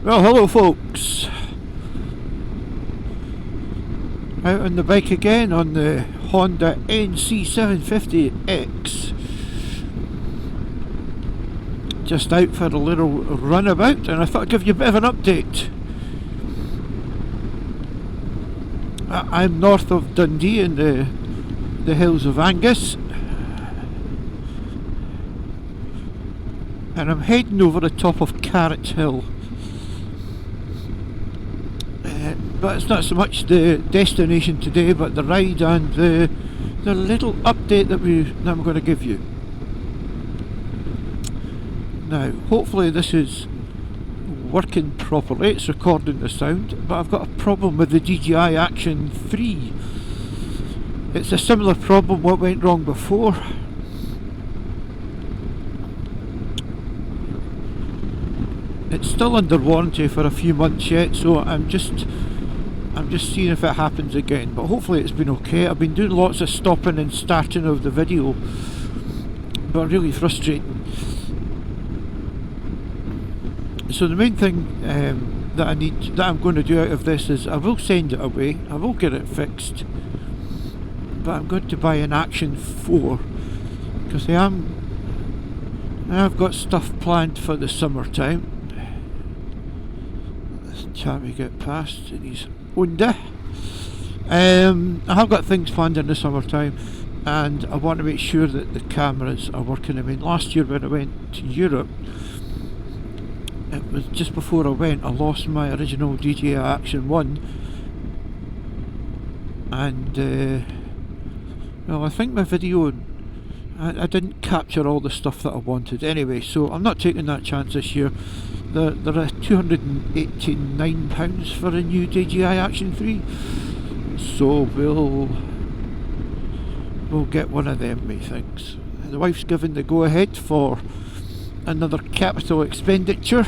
Well, hello folks. Out on the bike again on the Honda NC750X. Just out for a little runabout, and I thought I'd give you a bit of an update. I'm north of Dundee in the hills of Angus, and I'm heading over the top of Carrot Hill. But it's not so much the destination today, but the ride and the little update that I'm going to give you. Now, hopefully this is working properly. It's recording the sound, but I've got a problem with the DJI Action 3. It's a similar problem what went wrong before. It's still under warranty for a few months yet, so I'm just seeing if it happens again, but hopefully it's been okay. I've been doing lots of stopping and starting of the video, but really frustrating. So the main thing that I'm going to do out of this is I will send it away, I will get it fixed, but I'm going to buy an Action 4 because I've got stuff planned for the summertime. This chap we get past and he's Honda. I have got things planned in the summertime, and I want to make sure that the cameras are working. I mean, last year when I went to Europe, it was just before I went, I lost my original DJI Action 1, and well, I think my video, I didn't capture all the stuff that I wanted anyway, so I'm not taking that chance this year. They're £289 for a new DJI Action 3, so we'll get one of them, methinks. The wife's given the go-ahead for another capital expenditure,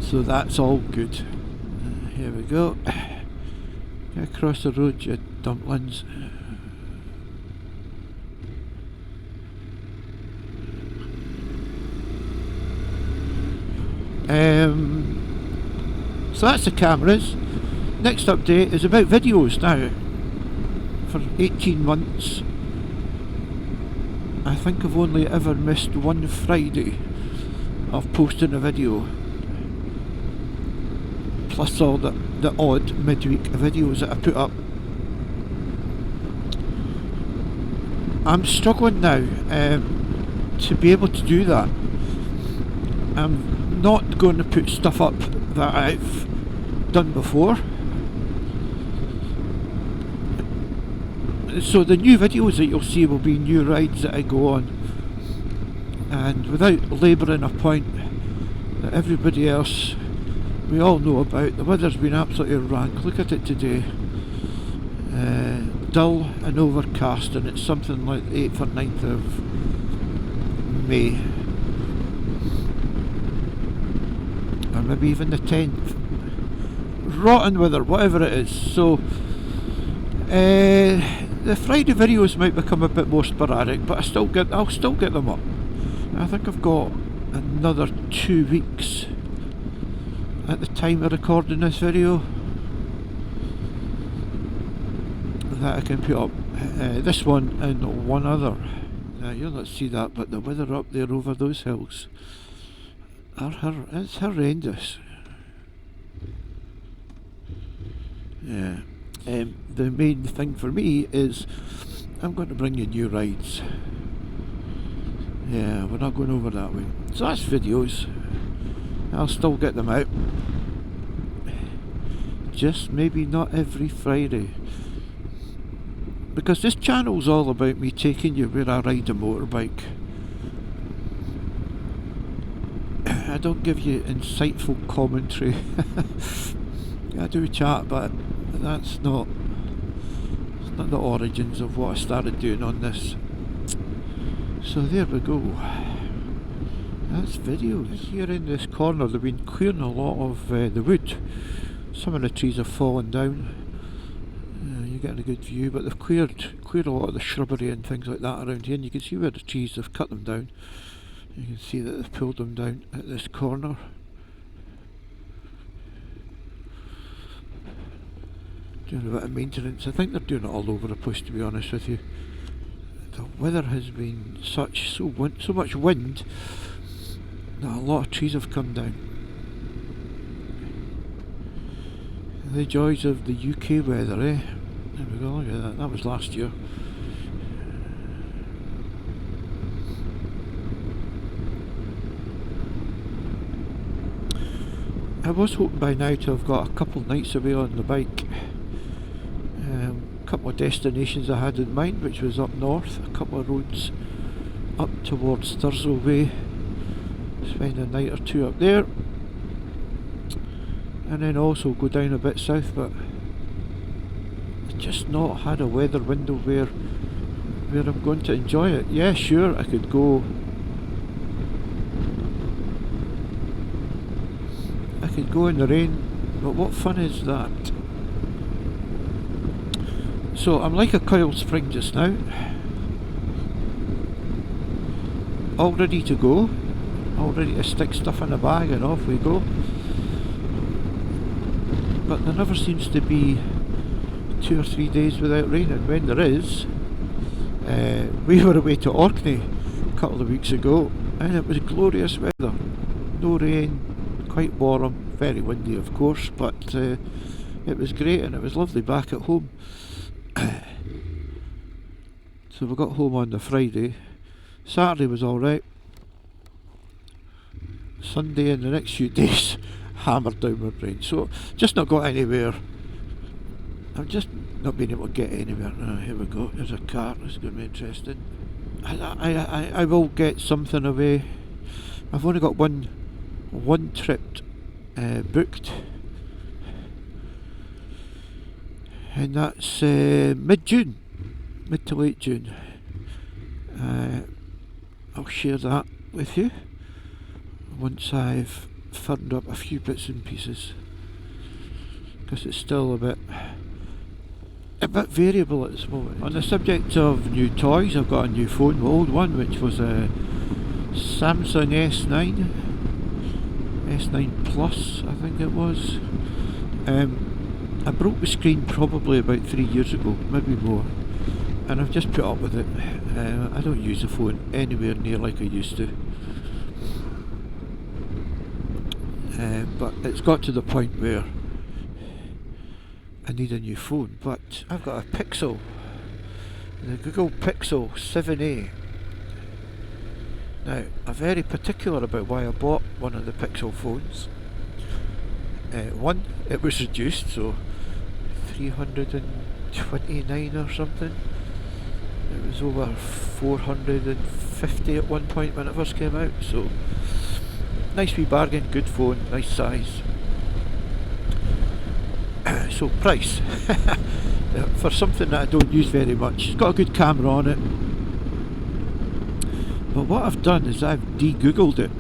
so that's all good. Here we go. Get across the road, you dumplings. So that's the cameras. Next update is about videos now. For 18 months, I think I've only ever missed one Friday of posting a video, plus all the odd midweek videos that I put up. I'm struggling now to be able to do that. I'm not going to put stuff up that I've done before. So the new videos that you'll see will be new rides that I go on, and without labouring a point that everybody else, we all know about. The weather's been absolutely rank. Look at it today, dull and overcast, and it's something like the 8th or 9th of May, or maybe even the 10th. Rotten weather, whatever it is. So the Friday videos might become a bit more sporadic, but I'll still get them up. I think I've got another 2 weeks at the time of recording this video that I can put up. This one and one other. Now you'll not see that, but the weather up there over those hills it's horrendous. Yeah. The main thing for me is I'm going to bring you new rides. Yeah, we're not going over that way. So that's videos. I'll still get them out. Just maybe not every Friday. Because this channel's all about me taking you where I ride a motorbike. I don't give you insightful commentary. I do chat, but that's not the origins of what I started doing on this. So there we go. That's videos. Here in this corner they've been clearing a lot of the wood. Some of the trees have fallen down. You're getting a good view, but they've cleared a lot of the shrubbery and things like that around here, and you can see where the trees have cut them down. You can see that they've pulled them down at this corner. doing a bit of maintenance. I think they're doing it all over the place, to be honest with you. The weather has been so much wind that a lot of trees have come down. The joys of the UK weather, eh? There we go, look at that. That was last year. I was hoping by now to have got a couple of nights away on the bike. A couple of destinations I had in mind, which was up north, a couple of roads up towards Thurso Way. Spend a night or two up there. And then also go down a bit south, but I've just not had a weather window where I'm going to enjoy it. Yeah, sure, I could go in the rain, but what fun is that? So I'm like a coiled spring just now, all ready to go, all ready to stick stuff in a bag and off we go. But there never seems to be 2 or 3 days without rain, and when there is, we were away to Orkney a couple of weeks ago and it was glorious weather, no rain, quite warm, very windy of course, but it was great and it was lovely back at home. So we got home on the Friday. Saturday was alright. Sunday and the next few days hammered down with rain, so just not got anywhere. I've just not been able to get anywhere. Here we go, there's a car, this is going to be interesting. I will get something away. I've only got one trip booked, and that's mid-June, mid to late June. I'll share that with you once I've firmed up a few bits and pieces, because it's still a bit variable at this moment. On the subject of new toys, I've got a new phone, my old one, which was a Samsung S9 Plus, I think it was. I broke the screen probably about 3 years ago, maybe more, and I've just put up with it. I don't use the phone anywhere near like I used to. But it's got to the point where I need a new phone. But I've got a Pixel, the Google Pixel 7a. Now, I'm very particular about why I bought one of the Pixel phones. One, it was reduced, so 329 or something. It was over 450 at one point when it first came out, so nice wee bargain, good phone, nice size. So price, for something that I don't use very much. It's got a good camera on it. But what I've done is I've de-googled it.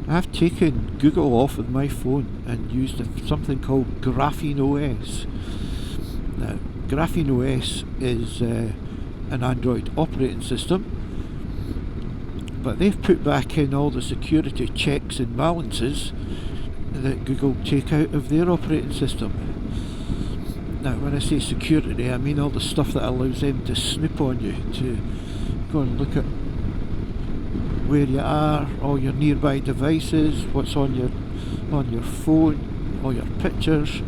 I've taken Google off of my phone and used something called Graphene OS. Now, Graphene OS is an Android operating system, but they've put back in all the security checks and balances that Google take out of their operating system. Now, when I say security, I mean all the stuff that allows them to snoop on you, to go and look at where you are, all your nearby devices, what's on your phone, all your pictures.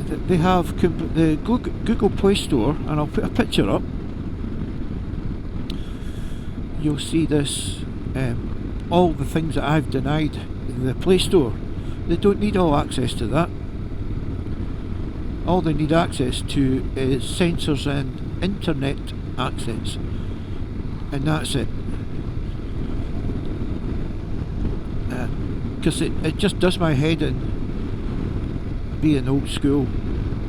They have the Google Play Store, and I'll put a picture up. You'll see this, all the things that I've denied the Play Store. They don't need all access to that. All they need access to is sensors and internet access, and that's it. Because it just does my head in, being old school,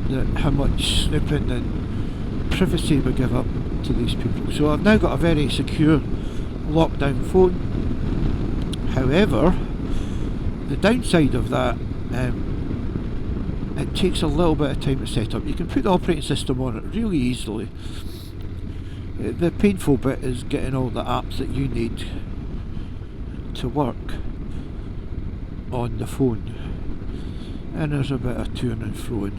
that how much snooping and privacy we give up to these people. So I've now got a very secure lockdown phone. However, the downside of that, it takes a little bit of time to set up. You can put the operating system on it really easily. The painful bit is getting all the apps that you need to work on the phone, and there's a bit of to and fro.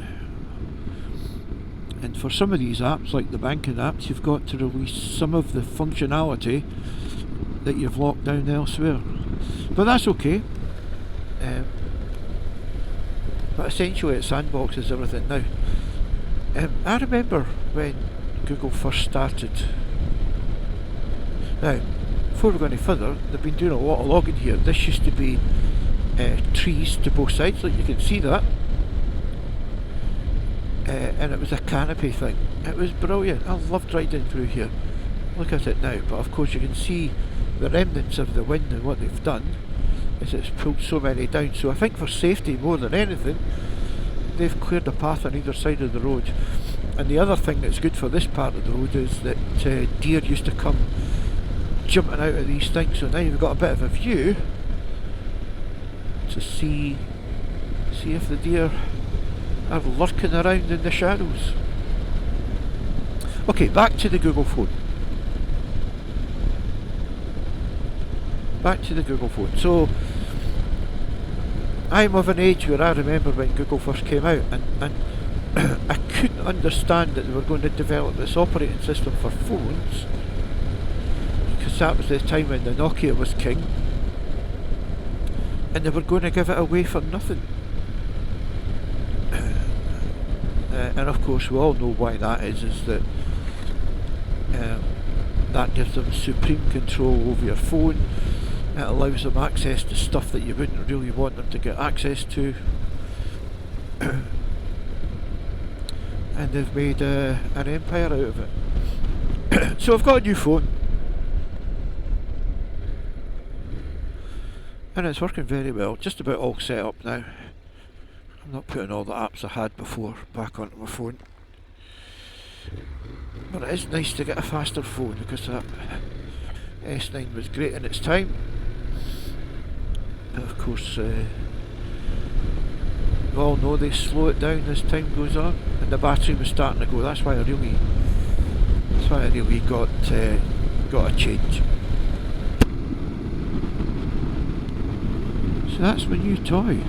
And for some of these apps, like the banking apps, you've got to release some of the functionality that you've locked down elsewhere. But that's okay. But essentially it sandboxes everything now. I remember when Google first started. Now, before we go any further, they've been doing a lot of logging here. This used to be trees to both sides, like you can see that. And it was a canopy thing. It was brilliant. I loved riding through here. Look at it now, but of course you can see the remnants of the wind, and what they've done is it's pulled so many down. So I think for safety more than anything, they've cleared a path on either side of the road. And the other thing that's good for this part of the road is that deer used to come jumping out of these things, so now you've got a bit of a view to see if the deer are lurking around in the shadows. Okay, back to the Google phone. So I'm of an age where I remember when Google first came out, and I couldn't understand that they were going to develop this operating system for phones, because that was the time when the Nokia was king, and they were going to give it away for nothing. And of course we all know why that is that that gives them supreme control over your phone. It allows them access to stuff that you wouldn't really want them to get access to. And they've made an empire out of it. So I've got a new phone, and it's working very well, just about all set up now. I'm not putting all the apps I had before back onto my phone. But it is nice to get a faster phone, because that S9 was great in its time. But of course, we all know they slow it down as time goes on, and the battery was starting to go. That's why I really got a change. So that's my new toy.